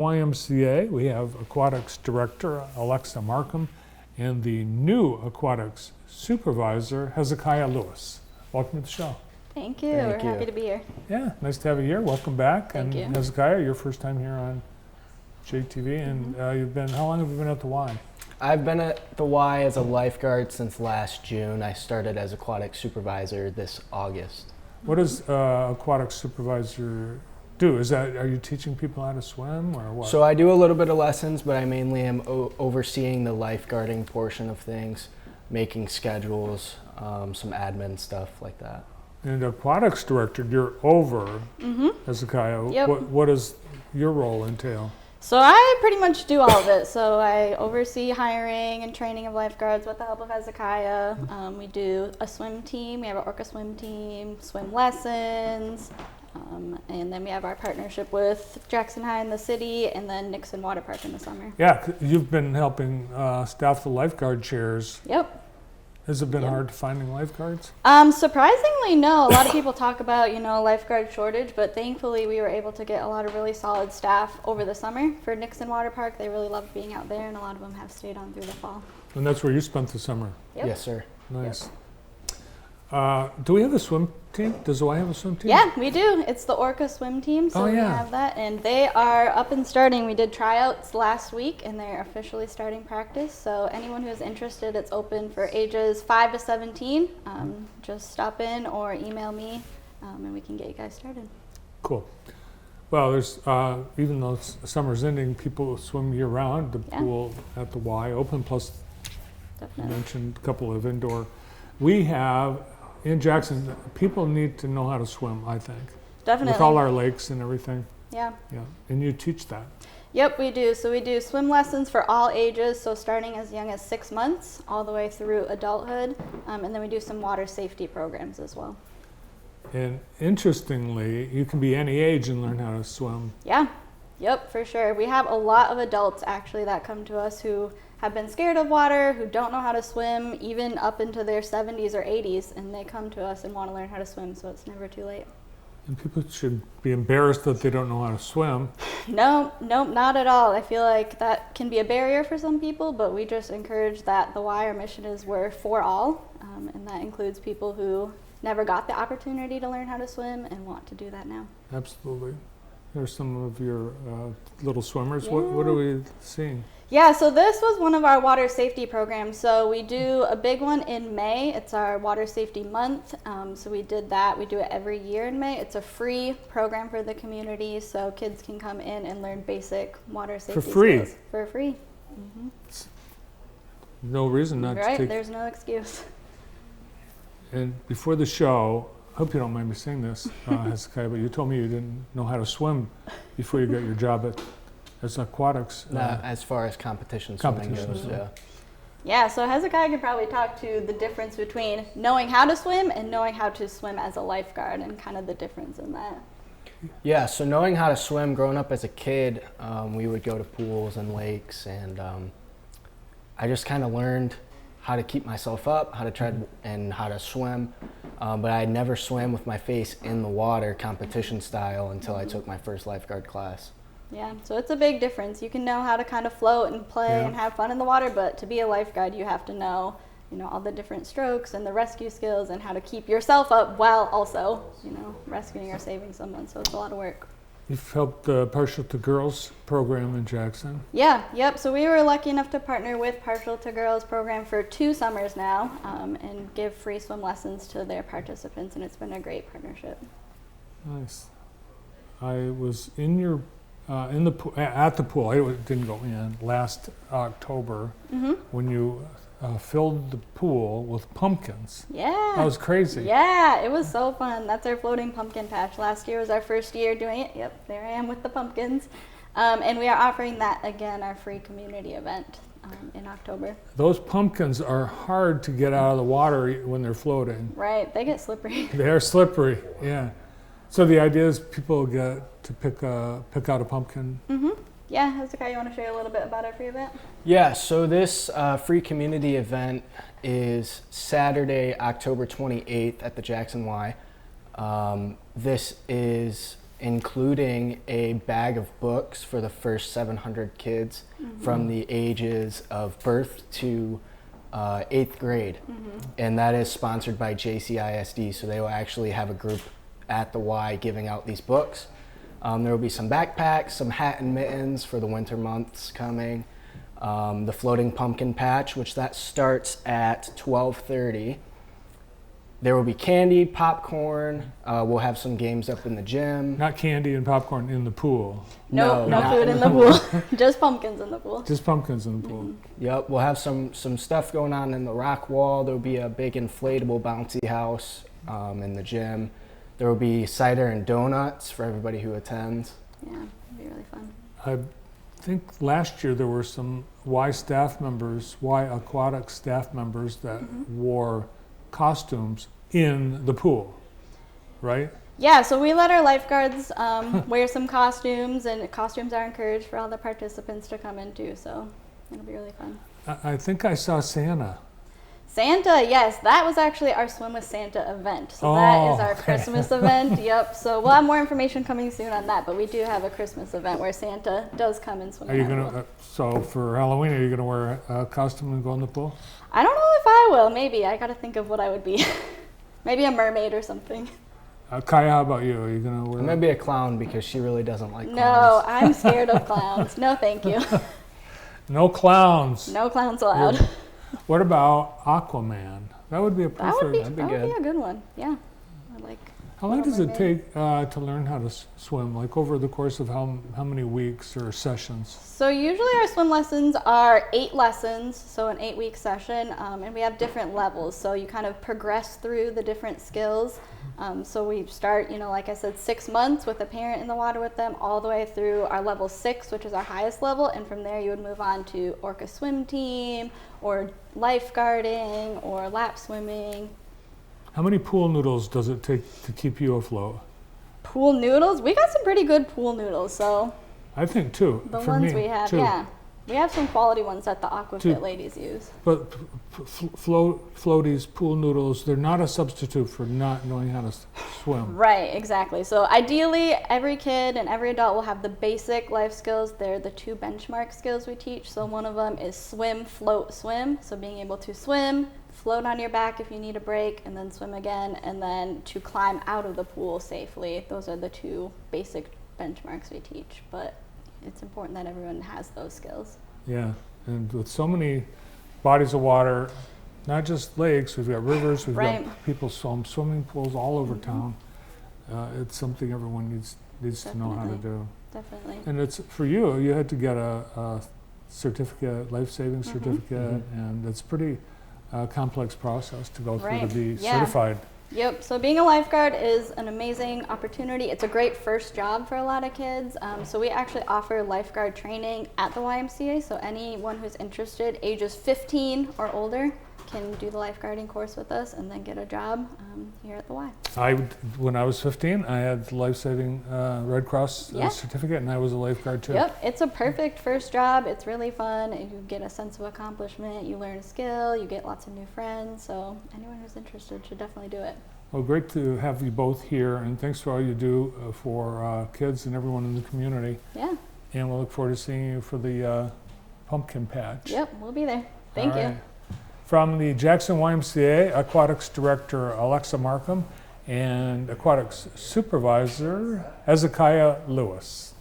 YMCA. We have Aquatics Director Alexa Markham and the new Aquatics Supervisor Hezekiah Lewis. Welcome to the show. Thank you. We're happy to be here. Yeah, nice to have you here. Welcome back. Thank you. Hezekiah, your first time here on JTV, and how long have you been at the Y? I've been at the Y as a lifeguard since last June. I started as aquatic supervisor this August. What does aquatic supervisor do? Are you teaching people how to swim or what? So I do a little bit of lessons, but I mainly am overseeing the lifeguarding portion of things, making schedules, some admin stuff like that. And aquatics director, you're over Hezekiah. Yep. What does your role entail? So I pretty much do all of it. So I oversee hiring and training of lifeguards with the help of Hezekiah. We do a swim team. We have an orca swim team, swim lessons, and then we have our partnership with Jackson High in the city, and then Nixon Water Park in the summer. Yeah, you've been helping staff the lifeguard chairs. Yep. Has it been hard finding lifeguards? Surprisingly, no. A lot of people talk about, lifeguard shortage, but thankfully we were able to get a lot of really solid staff over the summer for Nixon Water Park. They really loved being out there, and a lot of them have stayed on through the fall. And that's where you spent the summer? Yep. Yes, sir. Nice. Yep. Do we have a swim team? Does the Y have a swim team? Yeah, we do. It's the Orca swim team, so we have that. And they are up and starting. We did tryouts last week, and they're officially starting practice. So anyone who's interested, it's open for ages 5 to 17. Just stop in or email me, and we can get you guys started. Cool. Well, there's even though summer's ending, people swim year-round. The pool at the Y open, plus you mentioned a couple of indoor. We have in Jackson, people need to know how to swim, I think. Definitely. With all our lakes and everything. Yeah. Yeah. And you teach that. Yep, we do. So we do swim lessons for all ages, so starting as young as 6 months all the way through adulthood. And then we do some water safety programs as well. And interestingly, you can be any age and learn how to swim. Yeah. Yep, for sure. We have a lot of adults actually that come to us who have been scared of water, who don't know how to swim, even up into their 70s or 80s, and they come to us and want to learn how to swim, so it's never too late. And people should be embarrassed that they don't know how to swim. No, not at all. I feel like that can be a barrier for some people, but we just encourage that the Y, our mission is we're for all, and that includes people who never got the opportunity to learn how to swim and want to do that now. Absolutely. There's some of your little swimmers. Yeah. What are we seeing? Yeah, so this was one of our water safety programs. So we do a big one in May. It's our water safety month. So we did that. We do it every year in May. It's a free program for the community, so kids can come in and learn basic water safety skills. For free. Mm-hmm. No reason not to take. Right, there's no excuse. And before the show, I hope you don't mind me saying this, Hezekiah, but you told me you didn't know how to swim before you got your job as aquatics. As far as competition swimming goes, yeah. Yeah, so Hezekiah could probably talk to the difference between knowing how to swim and knowing how to swim as a lifeguard and kind of the difference in that. Yeah, so knowing how to swim, growing up as a kid, we would go to pools and lakes, and I just kind of learned how to keep myself up, how to try and how to swim, but I never swam with my face in the water competition style until I took my first lifeguard class. Yeah, so it's a big difference. You can know how to kind of float and play and have fun in the water, but to be a lifeguard, you have to know, all the different strokes and the rescue skills and how to keep yourself up while also, rescuing or saving someone. So it's a lot of work. You've helped the Partial to Girls program in Jackson. Yeah, yep. So we were lucky enough to partner with Partial to Girls program for 2 summers now, and give free swim lessons to their participants, and it's been a great partnership. Nice. I was in your at the pool. I didn't go in last October when you filled the pool with pumpkins. Yeah. That was crazy. Yeah, it was so fun. That's our floating pumpkin patch. Last year was our first year doing it. Yep, there I am with the pumpkins. And we are offering that again, our free community event in October. Those pumpkins are hard to get out of the water when they're floating. Right, they get slippery. They are slippery, yeah. So the idea is people get to pick out a pumpkin. Mm-hmm. Yeah, Hezekiah, you want to share a little bit about our free event? Yeah, so this free community event is Saturday, October 28th at the Jackson Y. This is including a bag of books for the first 700 kids from the ages of birth to 8th grade. And that is sponsored by JCISD, so they will actually have a group at the Y giving out these books. There will be some backpacks, some hat and mittens for the winter months coming. The floating pumpkin patch, which that starts at 12:30. There will be candy, popcorn. We'll have some games up in the gym. Not candy and popcorn in the pool. No not food in the pool. Just pumpkins in the pool. Just pumpkins in the pool. Yep, we'll have some stuff going on in the rock wall. There'll be a big inflatable bouncy house in the gym. There will be cider and donuts for everybody who attends. Yeah, it'd be really fun. I think last year there were some Y staff members, Y Aquatic staff members that wore costumes in the pool, right? Yeah, so we let our lifeguards wear some costumes, and costumes are encouraged for all the participants to come in too, so it'll be really fun. I think I saw Santa. Santa, yes, that was actually our Swim with Santa event. So that is our okay. Christmas event. Yep. So we'll have more information coming soon on that, but we do have a Christmas event where Santa does come and swim. Are you in our gonna? pool. So for Halloween, are you gonna wear a costume and go in the pool? I don't know if I will. Maybe I got to think of what I would be. Maybe a mermaid or something. Kaya, how about you? Are you gonna wear? I'm gonna be a clown because she really doesn't like No, clowns. I'm scared of clowns. No, thank you. No clowns. No clowns allowed. What about Aquaman? That would be a That perfect. would be That'd be that would be good. a good one. Yeah, I like. How long does it Mermaid. take to learn how to swim? Like over the course of how many weeks or sessions? So usually our swim lessons are 8 lessons, so an 8-week session, and we have different levels. So you kind of progress through the different skills. So we start, like I said, 6 months with a parent in the water with them, all the way through our level 6, which is our highest level, and from there you would move on to orca swim team, or lifeguarding, or lap swimming. How many pool noodles does it take to keep you afloat? Pool noodles, we got some pretty good pool noodles, so I think two. the for ones me, we have, two. yeah. We have some quality ones that the Two. Aquafit ladies use. But floaties, pool noodles, they're not a substitute for not knowing how to swim. Right, exactly. So ideally, every kid and every adult will have the basic life skills. They're the 2 benchmark skills we teach. So one of them is swim, float, swim. So being able to swim, float on your back if you need a break, and then swim again, and then to climb out of the pool safely. Those are the 2 basic benchmarks we teach. But it's important that everyone has those skills. Yeah, and with so many bodies of water, not just lakes, we've got rivers, we've Right. got people swimming pools all over town. It's something everyone needs to know how to Definitely. do. Definitely. And it's for you. You had to get a certificate, life-saving certificate, and it's a pretty complex process to go through Right. to be Yeah. certified. Yep, so being a lifeguard is an amazing opportunity. It's a great first job for a lot of kids. So we actually offer lifeguard training at the YMCA. So anyone who's interested, ages 15 or older, can do the lifeguarding course with us and then get a job here at the Y. When I was 15, I had the life-saving Red Cross Yeah. certificate, and I was a lifeguard too. Yep, it's a perfect first job. It's really fun. You get a sense of accomplishment. You learn a skill. You get lots of new friends. So anyone who's interested should definitely do it. Well, great to have you both here, and thanks for all you do for kids and everyone in the community. Yeah, And we'll look forward to seeing you for the pumpkin patch. yep, we'll be there. Thank All you. right. From the Jackson YMCA, Aquatics Director Alexa Markham and Aquatics Supervisor Hezekiah Lewis.